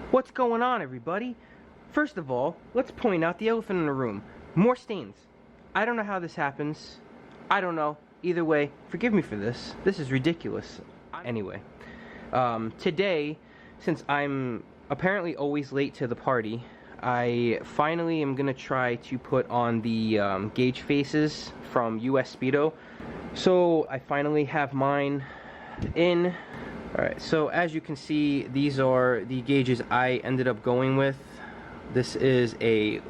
What's going on, everybody? First of all, let's point out the elephant in the room. More stains. I don't know how this happens. I don't know. Either way, forgive me for this. This is ridiculous. Anyway, today, since I'm apparently always late to the party, I finally am going to try to put on the gauge faces from US Speedo. So I finally have mine in. Alright, so as you can see, these are the gauges I ended up going with. This is I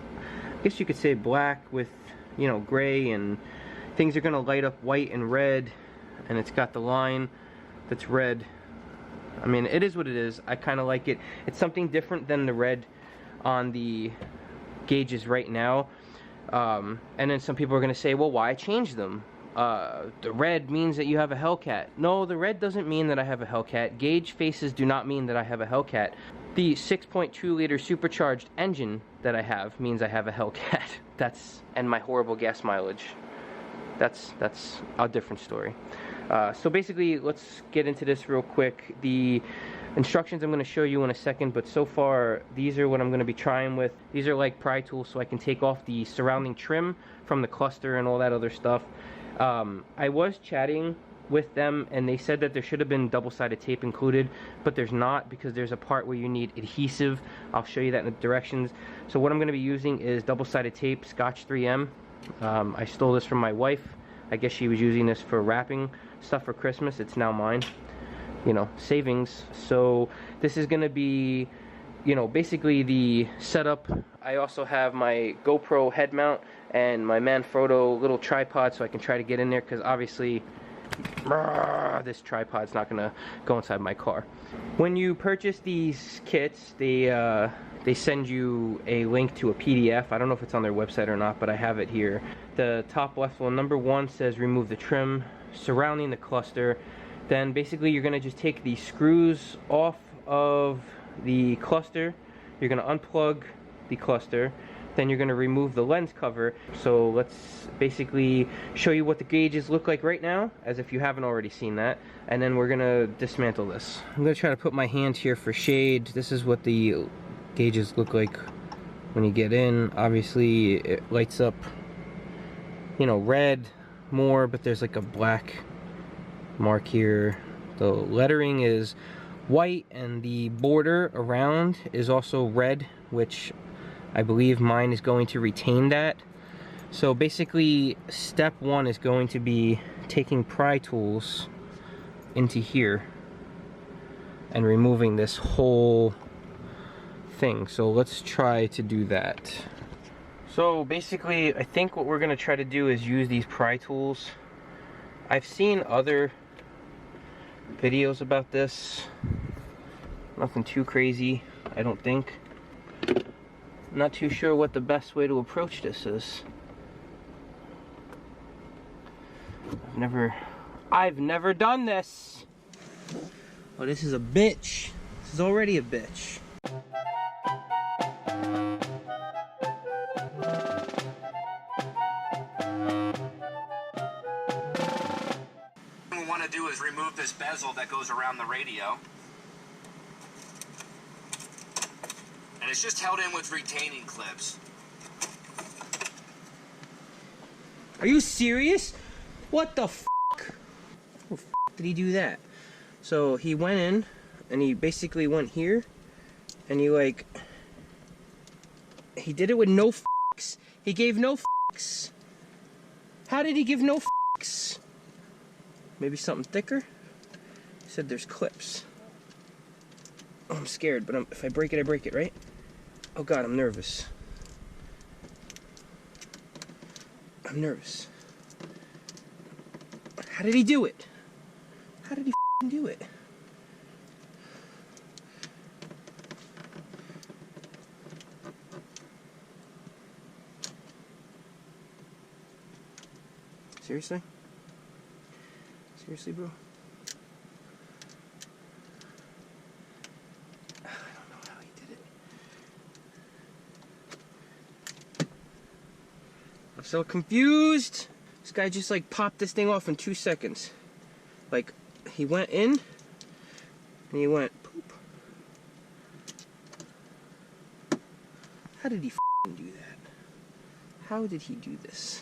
guess you could say black with, you know, gray, and things are going to light up white and red, and it's got the line that's red. I mean, it is what it is. I kind of like it. It's something different than the red on the gauges right now. And then some people are going to say, well, why change them? The red means that you have a Hellcat. No, the red doesn't mean that I have a Hellcat. Gauge faces do not mean that I have a Hellcat. The 6.2 liter supercharged engine that I have means I have a Hellcat. And my horrible gas mileage. That's a different story. So basically, let's get into this real quick. The instructions I'm going to show you in a second, but so far, these are what I'm going to be trying with. These are like pry tools, so I can take off the surrounding trim from the cluster and all that other stuff. I was chatting with them, and they said that there should have been double-sided tape included, but there's not, because there's a part where you need adhesive. I'll show you that in the directions. So what I'm going to be using is double-sided tape, Scotch 3M. I stole this from my wife. I guess she was using this for wrapping stuff for Christmas. It's now mine. You know, savings. So this is going to be, you know, basically the setup. I also have my GoPro head mount and my Manfrotto little tripod, so I can try to get in there, because obviously this tripod's not gonna go inside my car. When you purchase these kits, they send you a link to a PDF. I don't know if it's on their website or not, but I have it here. The top left one, number 1, says remove the trim surrounding the cluster. Then basically you're gonna just take the screws off of the cluster. You're gonna unplug the cluster. Then you're going to remove the lens cover. So let's basically show you what the gauges look like right now, as if you haven't already seen that, and then we're going to dismantle this. I'm going to try to put my hand here for shade. This is what the gauges look like when you get in. Obviously it lights up, you know, red more, but there's like a black mark here. The lettering is white, and the border around is also red, which I believe mine is going to retain that. So basically, step 1 is going to be taking pry tools into here and removing this whole thing. So let's try to do that. So basically, I think what we're going to try to do is use these pry tools. I've seen other videos about this. Nothing too crazy, I don't think. Not too sure what the best way to approach this is. I've never done this. Oh, this is a bitch. This is already a bitch. What we want to do is remove this bezel that goes around the radio. And it's just held in with retaining clips. Are you serious? What the fuck? How the fuck did he do that? So he went in, and he basically went here, and he did it with no fucks. He gave no fucks. How did he give no fucks? Maybe something thicker? He said there's clips. Oh, I'm scared, but if I break it, I break it, right? Oh God, I'm nervous. I'm nervous. How did he do it? How did he f***ing do it? Seriously? Seriously, bro? I'm so confused. This guy just like popped this thing off in 2 seconds. Like, he went in and he went poop. How did he f***ing do that? How did he do this?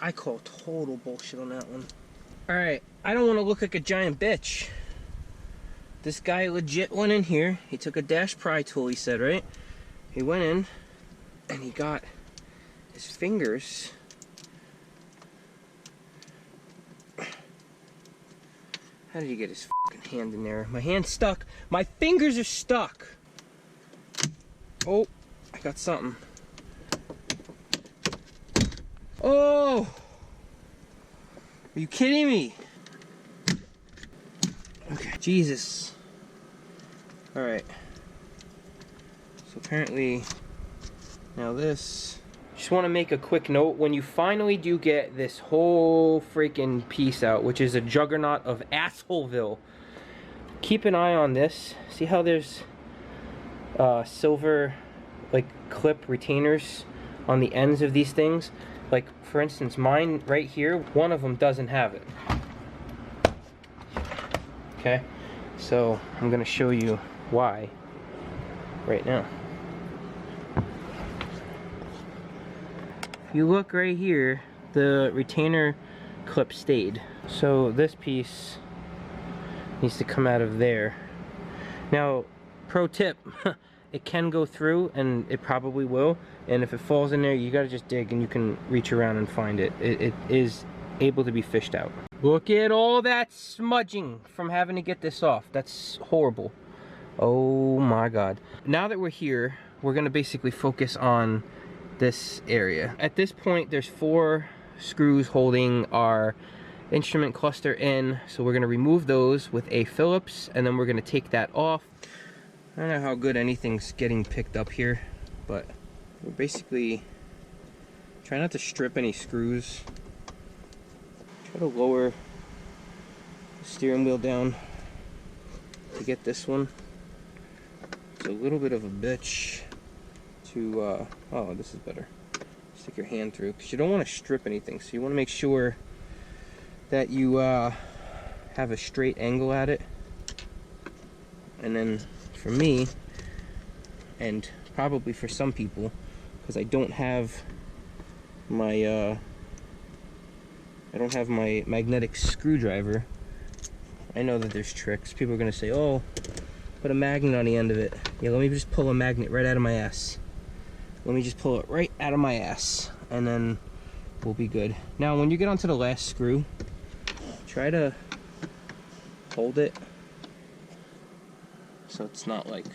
I call total bullshit on that one. Alright, I don't want to look like a giant bitch. This guy legit went in here. He took a dash pry tool, he said, right? He went in and he got his fingers. How did he get his fucking hand in there? My hand's stuck. My fingers are stuck. Oh, I got something. Oh! Are you kidding me? Okay, Jesus. Alright. So apparently, now this. Just want to make a quick note. When you finally do get this whole freaking piece out, which is a juggernaut of assholeville, keep an eye on this. See how there's silver, like, clip retainers on the ends of these things? Like, for instance, mine right here, one of them doesn't have it. Okay, so I'm gonna show you why right now. If you look right here, the retainer clip stayed. So this piece needs to come out of there. Now, pro tip, it can go through, and it probably will, and if it falls in there, you gotta just dig and you can reach around and find it. It is able to be fished out. Look at all that smudging from having to get this off. That's horrible. Oh my God. Now that we're here, we're gonna basically focus on this area. At this point, there's 4 screws holding our instrument cluster in, so we're gonna remove those with a Phillips, and then we're gonna take that off. I don't know how good anything's getting picked up here, but we're basically try not to strip any screws. Try to lower the steering wheel down to get this one. It's a little bit of a bitch to, oh, this is better. Stick your hand through, because you don't want to strip anything, so you want to make sure that you have a straight angle at it. And then for me, and probably for some people, because I don't have my magnetic screwdriver, I know that there's tricks. People are gonna say, oh, put a magnet on the end of it. Yeah, let me just pull a magnet right out of my ass. Let me just pull it right out of my ass, and then we'll be good. Now, when you get onto the last screw, try to hold it so it's not like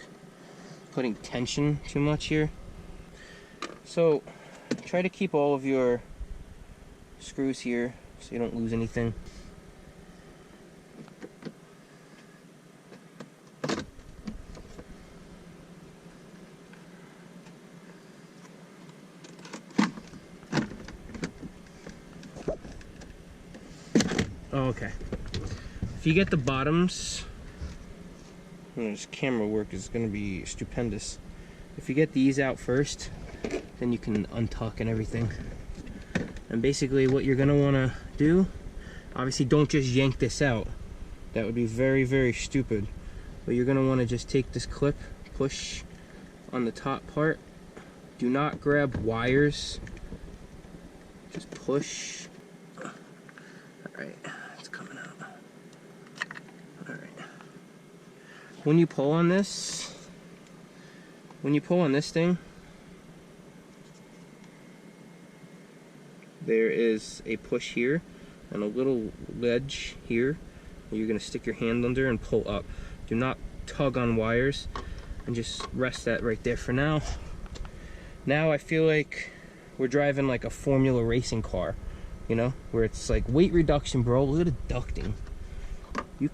putting tension too much here. So try to keep all of your screws here so you don't lose anything. Okay. If you get the bottoms, this camera work is going to be stupendous. If you get these out first, then you can untuck and everything. And basically what you're going to want to do, obviously don't just yank this out. That would be very, very stupid. But you're going to want to just take this clip, push on the top part. Do not grab wires. Just push. Alright, it's coming out. Alright. When you pull on this thing, there is a push here and a little ledge here where you're going to stick your hand under and pull up. Do not tug on wires, and just rest that right there for now. Now I feel like we're driving like a Formula racing car, you know, where it's like weight reduction, bro. Look at the ducting. You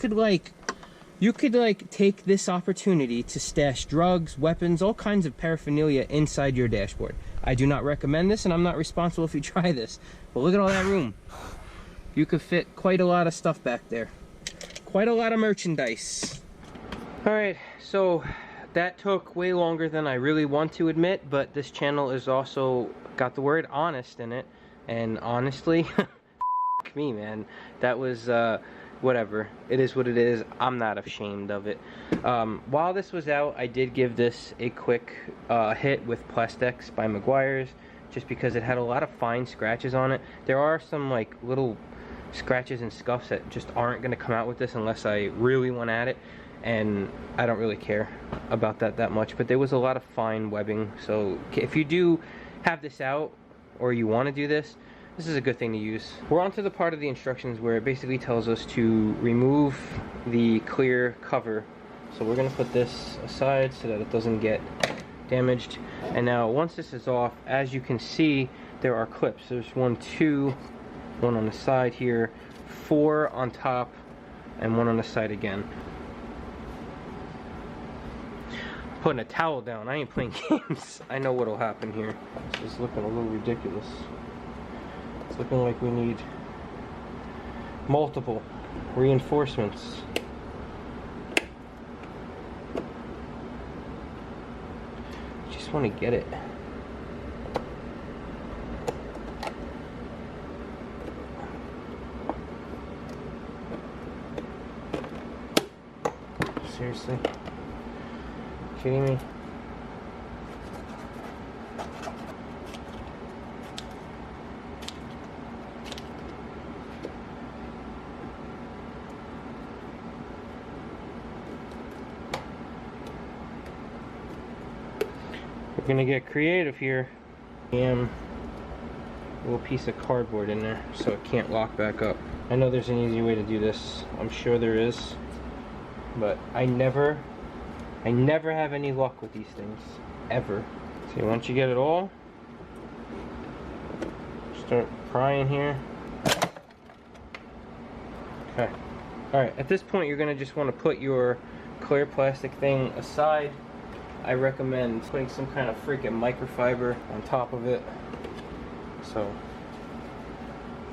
could take this opportunity to stash drugs, weapons, all kinds of paraphernalia inside your dashboard. I do not recommend this, and I'm not responsible if you try this. But look at all that room. You could fit quite a lot of stuff back there. Quite a lot of merchandise. Alright, so that took way longer than I really want to admit, but this channel is also got the word honest in it. And honestly, me, man, that was whatever. It is what it is. I'm not ashamed of it. While this was out, I did give this a quick hit with Plastex by Meguiar's, just because it had a lot of fine scratches on it. There are some like little scratches and scuffs that just aren't going to come out with this unless I really went at it, and I don't really care about that much. But there was a lot of fine webbing, so if you do have this out or you want to do this, this is a good thing to use. We're on to the part of the instructions where it basically tells us to remove the clear cover. So we're going to put this aside so that it doesn't get damaged. And now once this is off, as you can see, there are clips. There's 1, 2, 1 on the side here, 4 on top, and 1 on the side again. Putting a towel down. I ain't playing games. I know what'll happen here. This is looking a little ridiculous. It's looking like we need multiple reinforcements. Just want to get it. Seriously? Kidding me? We're gonna get creative here. A little piece of cardboard in there so it can't lock back up. I know there's an easy way to do this. I'm sure there is, but I never have any luck with these things, ever. See, once you get it all, start prying here. Okay. Alright, at this point you're gonna just want to put your clear plastic thing aside. I recommend putting some kind of freaking microfiber on top of it so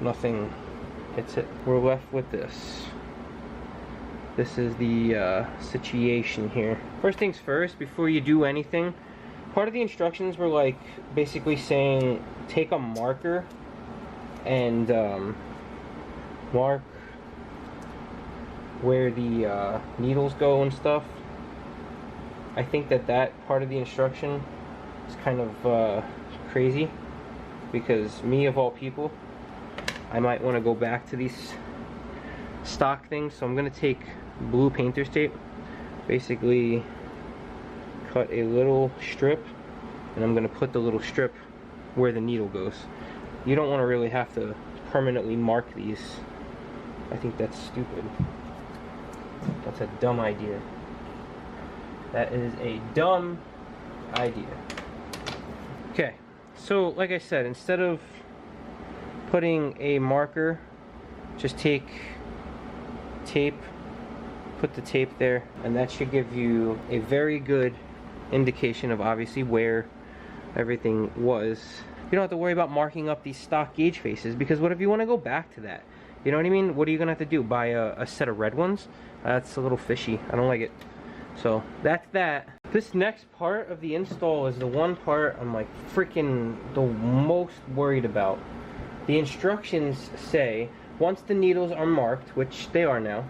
nothing hits it. We're left with this. This is the situation here. First things first, before you do anything, part of the instructions were like basically saying take a marker and mark where the needles go and stuff. I think that part of the instruction is kind of crazy, because me of all people, I might want to go back to these stock things. So I'm going to take blue painter's tape, basically cut a little strip, and I'm going to put the little strip where the needle goes. You don't want to really have to permanently mark these. I think that's stupid. That's a dumb idea. That is a dumb idea. Okay, so like I said, instead of putting a marker, just take tape, put the tape there, and that should give you a very good indication of obviously where everything was. You don't have to worry about marking up these stock gauge faces, because what if you want to go back to that? You know what I mean? What are you gonna have to do? Buy a set of red ones? That's a little fishy. I don't like it. So that's that. This next part of the install is the one part I'm like freaking the most worried about. The instructions say once the needles are marked, which they are now,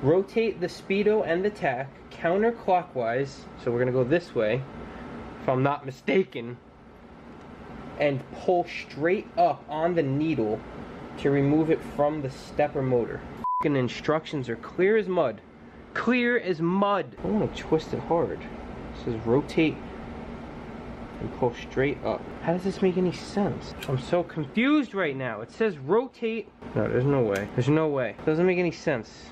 rotate the Speedo and the tack counterclockwise, so we're gonna go this way if I'm not mistaken, and pull straight up on the needle to remove it from the stepper motor. Fucking instructions are clear as mud. Clear as mud. I want to twist it hard. It says rotate and pull straight up. How does this make any sense? I'm so confused right now. It says rotate. No, there's no way. There's no way. It doesn't make any sense.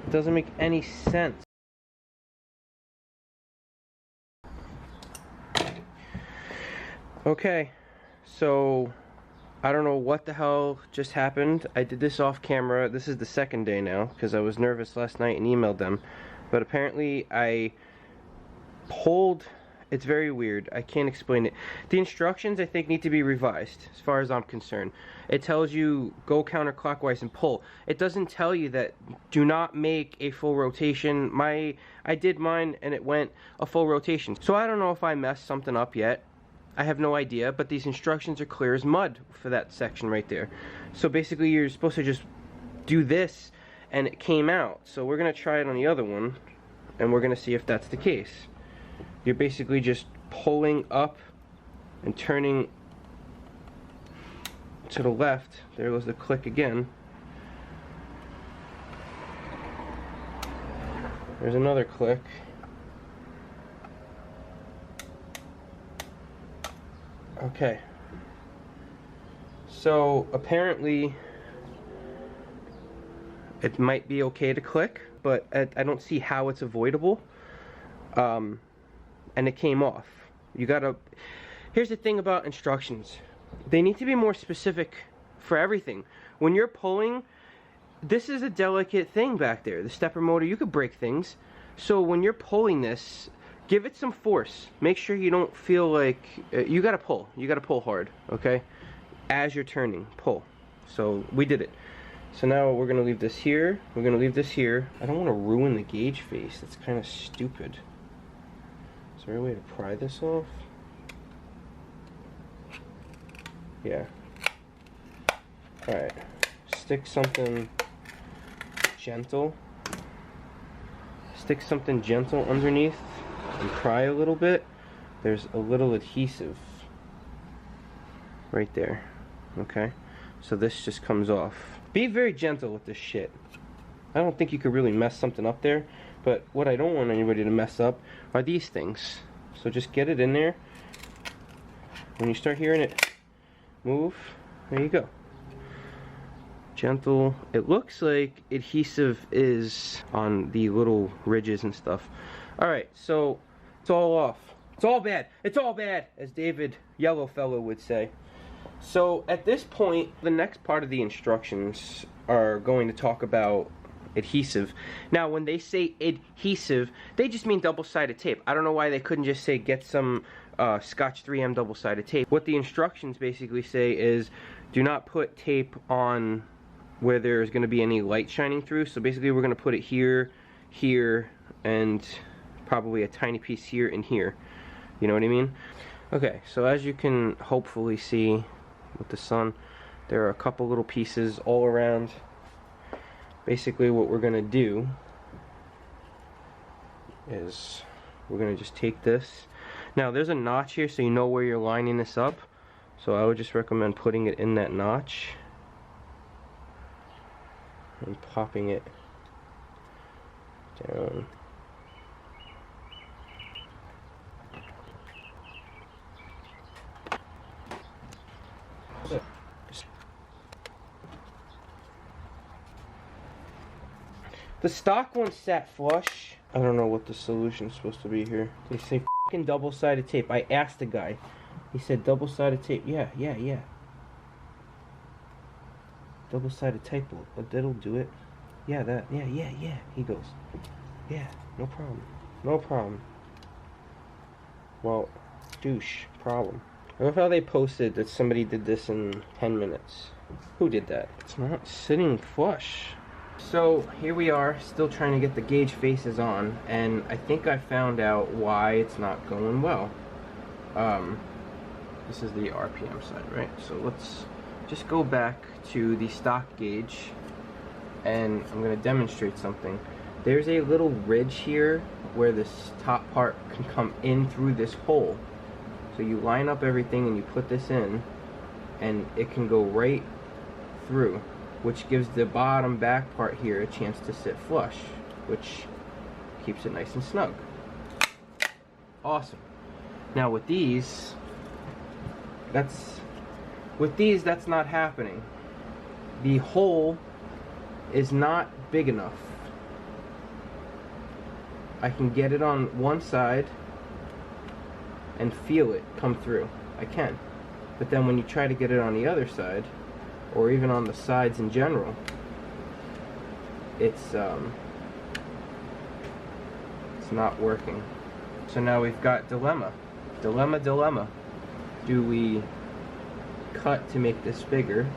It doesn't make any sense. Okay, so I don't know what the hell just happened. I did this off camera. This is the second day now because I was nervous last night and emailed them. But apparently I pulled, it's very weird. I can't explain it. The instructions I think need to be revised as far as I'm concerned. It tells you go counterclockwise and pull. It doesn't tell you that do not make a full rotation. I did mine and it went a full rotation. So I don't know if I messed something up yet. I have no idea, but these instructions are clear as mud for that section right there. So basically you're supposed to just do this and it came out. So we're gonna try it on the other one, and we're gonna see if that's the case. You're basically just pulling up and turning to the left. There goes the click again. There's another click. Okay. So apparently it might be okay to click, but I don't see how it's avoidable. And it came off. You gotta... Here's the thing about instructions. They need to be more specific for everything. When you're pulling, this is a delicate thing back there. The stepper motor, you could break things. So when you're pulling this, give it some force. Make sure you don't feel like... you gotta pull. You gotta pull hard, okay? As you're turning, pull. So we did it. So now we're gonna leave this here. We're gonna leave this here. I don't want to ruin the gauge face. That's kind of stupid. Is there a way to pry this off? Yeah. Alright. Stick something gentle. Stick something gentle underneath and pry a little bit. There's a little adhesive right there. Okay? So this just comes off. Be very gentle with this shit. I don't think you could really mess something up there, but what I don't want anybody to mess up are these things. So just get it in there. When you start hearing it move, there you go. Gentle. It looks like adhesive is on the little ridges and stuff. Alright, so it's all off. It's all bad. It's all bad, as David Yellowfellow would say. So at this point, the next part of the instructions are going to talk about adhesive. Now when they say adhesive, they just mean double-sided tape. I don't know why they couldn't just say get some Scotch 3M double-sided tape. What the instructions basically say is do not put tape on where there's going to be any light shining through. So basically we're going to put it here, here, and probably a tiny piece here and here. You know what I mean? Okay, so as you can hopefully see with the sun, there are a couple little pieces all around. Basically what we're going to do is we're going to just take this. Now there's a notch here so you know where you're lining this up. So I would just recommend putting it in that notch and popping it down. The stock one sat flush. I don't know what the solution's supposed to be here. They say fucking double-sided tape. I asked the guy. He said double-sided tape. Yeah. Double-sided tape, but that'll do it. Yeah. He goes, yeah, no problem. No problem. Well, douche, problem. I love how they posted that somebody did this in 10 minutes. Who did that? It's not sitting flush. So here we are, still trying to get the gauge faces on, and I think I found out why it's not going well. This is the RPM side, right? So let's just go back to the stock gauge, and I'm going to demonstrate something. There's a little ridge here where this top part can come in through this hole. So you line up everything and you put this in, and it can go right through, which gives the bottom back part here a chance to sit flush, which keeps it nice and snug. Awesome. Now with these, that's not happening. The hole is not big enough. I can get it on one side and feel it come through. I can. But then when you try to get it on the other side, or even on the sides in general, it's not working. So now we've got dilemma. Do we cut to make this bigger,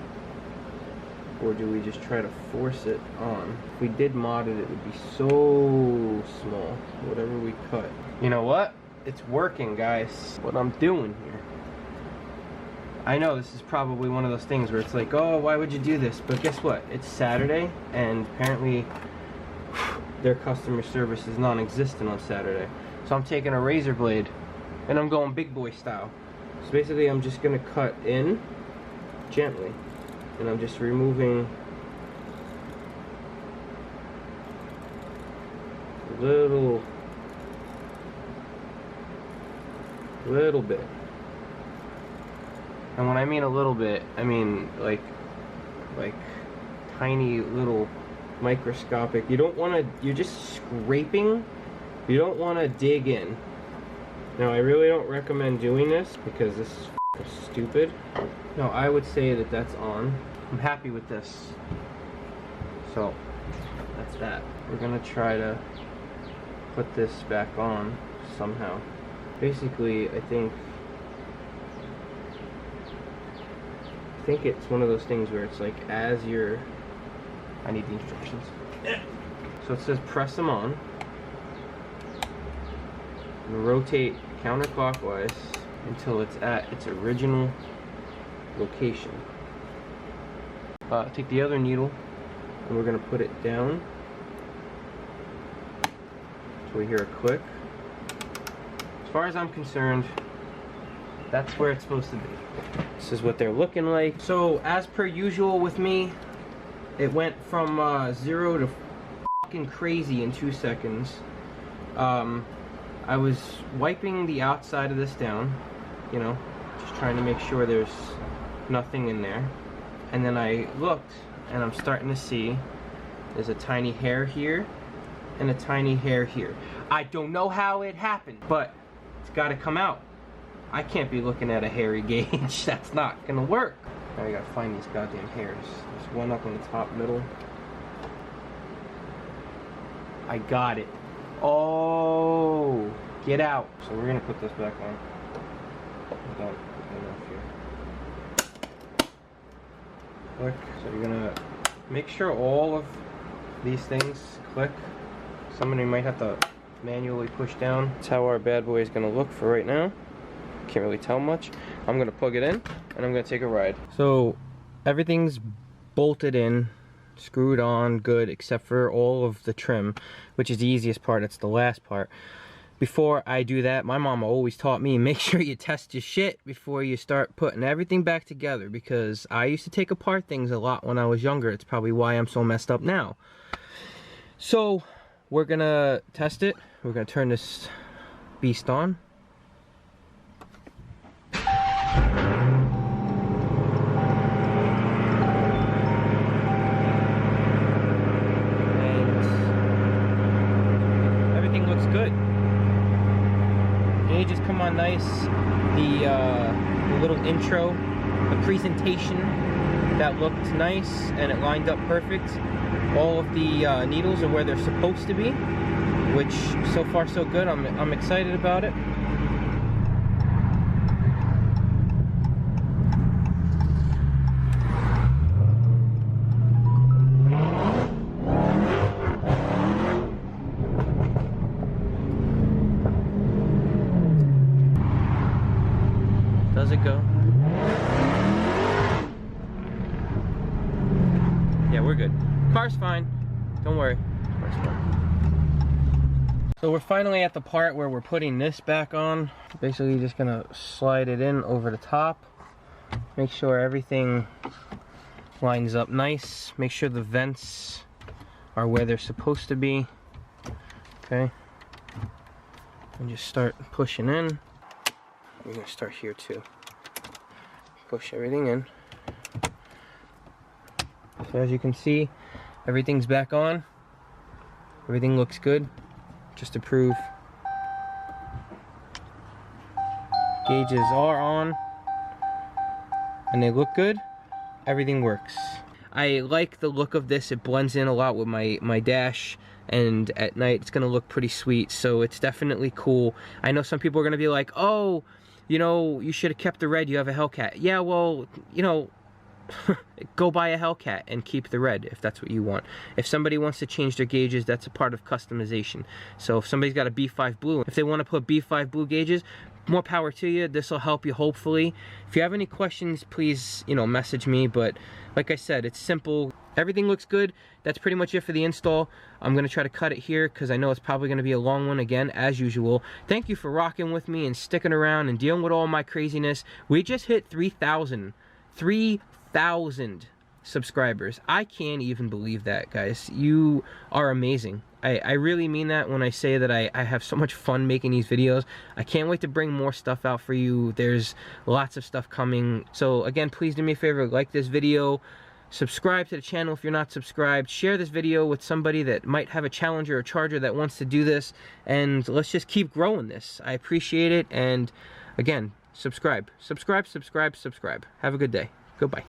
or do we just try to force it on? If we did mod it, it would be so small, whatever we cut. You know what? It's working, guys. What I'm doing here. I know this is probably one of those things where it's like, oh, why would you do this? But guess what? It's Saturday, and apparently their customer service is non-existent on Saturday. So I'm taking a razor blade, and I'm going big boy style. So basically I'm just gonna cut in gently, and I'm just removing a little bit. And when I mean a little bit, I mean like tiny little microscopic. You don't want to, you're just scraping. You don't want to dig in. Now I really don't recommend doing this because this is stupid. No, I would say that that's on. I'm happy with this. So that's that. We're gonna try to put this back on somehow. Basically, I think it's one of those things where it's like as you're, I need the instructions. So it says press them on and rotate counterclockwise until it's at its original location. Take the other needle and we're going to put it down so we hear a click. As far as I'm concerned, that's where it's supposed to be. This is what they're looking like. So as per usual with me, it went from 0 to fucking crazy in 2 seconds. I was wiping the outside of this down, you know, just trying to make sure there's nothing in there. And then I looked, and I'm starting to see there's a tiny hair here and a tiny hair here. I don't know how it happened, but it's got to come out. I can't be looking at a hairy gauge. That's not gonna work. Now I gotta find these goddamn hairs. There's one up on the top middle. I got it. Oh, get out. So we're gonna put this back on. Got enough here. Click. So you're gonna make sure all of these things click. Somebody might have to manually push down. That's how our bad boy is gonna look for right now. Can't really tell much. I'm gonna plug it in and I'm gonna take a ride. So everything's bolted in, screwed on good, except for all of the trim, which is the easiest part. It's the last part. Before I do that, my mama always taught me, make sure you test your shit before you start putting everything back together, because I used to take apart things a lot when I was younger. It's probably why I'm so messed up now. So we're gonna test it. We're gonna turn this beast on. Good. Gauges come on nice. The little intro, the presentation, that looked nice and it lined up perfect. All of the needles are where they're supposed to be, which so far so good. I'm excited about it. Does it go? Yeah, we're good. Car's fine. Don't worry. Car's fine. So we're finally at the part where we're putting this back on. Basically just gonna slide it in over the top. Make sure everything lines up nice. Make sure the vents are where they're supposed to be. Okay. And just start pushing in. We're gonna start here too. Push everything in. So as you can see, everything's back on. Everything looks good. Just to prove, gauges are on and they look good. Everything works. I like the look of this. It blends in a lot with my dash, and at night it's gonna look pretty sweet, so it's definitely cool. I know some people are gonna be like, oh, you know, you should have kept the red, you have a Hellcat. Yeah, well, you know, go buy a Hellcat and keep the red if that's what you want. If somebody wants to change their gauges, that's a part of customization. So if somebody's got a B5 blue, if they want to put B5 blue gauges, more power to you. This will help you, hopefully. If you have any questions, please, you know, message me. But like I said, it's simple. Everything looks good. That's pretty much it for the install. I'm gonna try to cut it here because I know it's probably gonna be a long one again, as usual. Thank you for rocking with me and sticking around and dealing with all my craziness. We just hit 3,000 subscribers. I can't even believe that, guys. You are amazing. I really mean that when I say that I have so much fun making these videos. I can't wait to bring more stuff out for you. There's lots of stuff coming. So again, please do me a favor, like this video, subscribe to the channel if you're not subscribed, share this video with somebody that might have a Challenger or Charger that wants to do this, and let's just keep growing this. I appreciate it, and again, subscribe. Have a good day. Goodbye.